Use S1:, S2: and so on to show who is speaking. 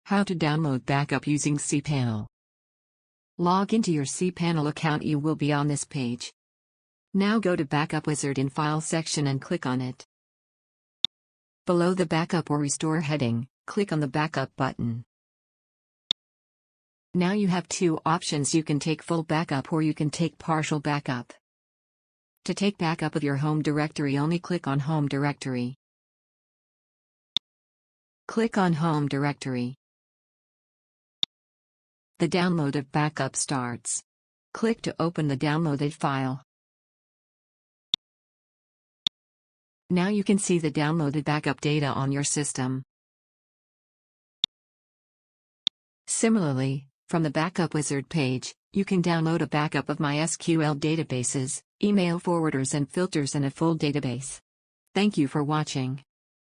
S1: How to download backup using cPanel. Log into your cPanel account. You will be on this page. Now go to Backup Wizard in File section and click on it. Below the Backup or Restore heading, click on the Backup button. Now you have two options. You can take full backup or you can take partial backup. To take backup of your home directory, only click on Home Directory. Click on Home Directory. The download of backup starts. Click to open the downloaded file. Now you can see the downloaded backup data on your system. Similarly, from the Backup Wizard page, you can download a backup of MySQL databases, email forwarders and filters in a full database. Thank you for watching.